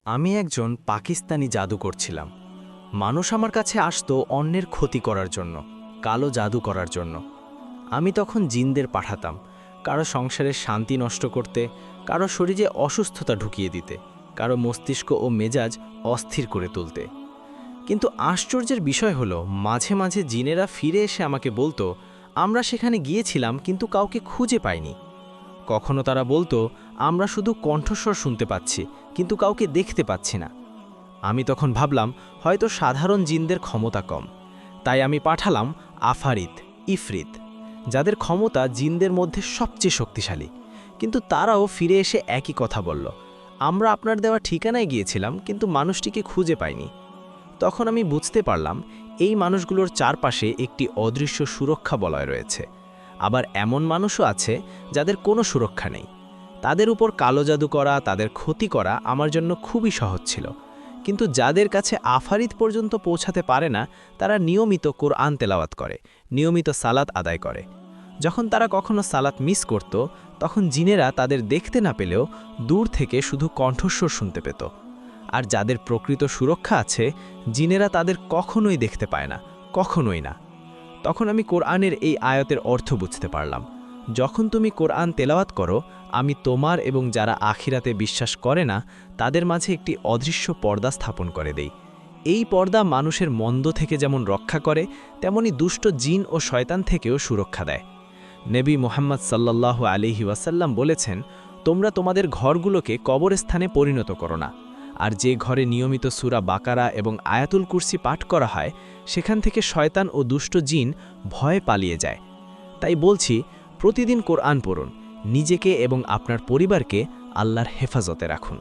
আমি একজন পাকিস্তানি জাদুকর ছিলাম। মানুষ আমার কাছে আসতো অন্যের ক্ষতি করার জন্য, কালো জাদু করার জন্য। আমি তখন জিনদের পাঠাতাম, কারো সংসারের শান্তি নষ্ট করতে, কারো শরীরে অসুস্থতা ঢুকিয়ে দিতে, কারো মস্তিষ্ক ও মেজাজ অস্থির করে তুলতে। কিন্তু আশ্চর্যের বিষয় হলো, মাঝে মাঝে জিনেরা ফিরে এসে আমাকে বলতো, আমরা সেখানে গিয়েছিলাম কিন্তু কাউকে খুঁজে পাইনি। কখনো তারা বলতো, আমরা শুধু কণ্ঠস্বর শুনতে পাচ্ছি কিন্তু কাউকে দেখতে পাচ্ছি না। আমি তখন ভাবলাম হয়তো সাধারণ জিনদের ক্ষমতা কম। তাই আমি পাঠালাম আফারিত, ইফরিত, যাদের ক্ষমতা জিনদের মধ্যে সবচেয়ে শক্তিশালী। কিন্তু তারাও ফিরে এসে একই কথা বলল, আমরা আপনার দেওয়া ঠিকানায় গিয়েছিলাম কিন্তু মানুষটিকে খুঁজে পাইনি। তখন আমি বুঝতে পারলাম এই মানুষগুলোর চারপাশে একটি অদৃশ্য সুরক্ষা বলয় রয়েছে। আবার এমন মানুষও আছে যাদের কোনো সুরক্ষা নেই। তাদের উপর কালো জাদু করা, তাদের ক্ষতি করা আমার জন্য খুবই সহজ ছিল। কিন্তু যাদের কাছে আফারিত পর্যন্ত পৌঁছাতে পারে না, তারা নিয়মিত কোরআন তেলাওয়াত করে, নিয়মিত সালাত আদায় করে। যখন তারা কখনো সালাত মিস করত, তখন জিনেরা তাদের দেখতে না পেলেও দূর থেকে শুধু কণ্ঠস্বর শুনতে পেত। আর যাদের প্রকৃত সুরক্ষা আছে, জিনেরা তাদের কখনোই দেখতে পায় না, কখনোই না। তখন আমি কোরআনের এই আয়াতের অর্থ বুঝতে পারলাম। যখন তুমি কোরআন তেলাওয়াত করো, আমি তোমার এবং যারা আখিরাতে বিশ্বাস করে না তাদের মাঝে একটি অদৃশ্য পর্দা স্থাপন করে দেই। এই পর্দা মানুষের মন্দ থেকে যেমন রক্ষা করে, তেমনি দুষ্ট জিন ও শয়তান থেকেও সুরক্ষা দেয়। নবী মুহাম্মদ সাল্লাল্লাহু আলাইহি ওয়াসাল্লাম বলেছেন, তোমরা তোমাদের ঘরগুলোকে কবরস্থানে পরিণত করো না। আর যে ঘরে নিয়মিত সূরা বাকারা এবং আয়াতুল কুরসি পাঠ করা হয়, সেখান থেকে শয়তান ও দুষ্ট জিন ভয়ে পালিয়ে যায়। তাই বলছি, প্রতিদিন কোরআন পড়ুন, নিজেকে এবং আপনার পরিবারকে আল্লাহর হেফাজতে রাখুন।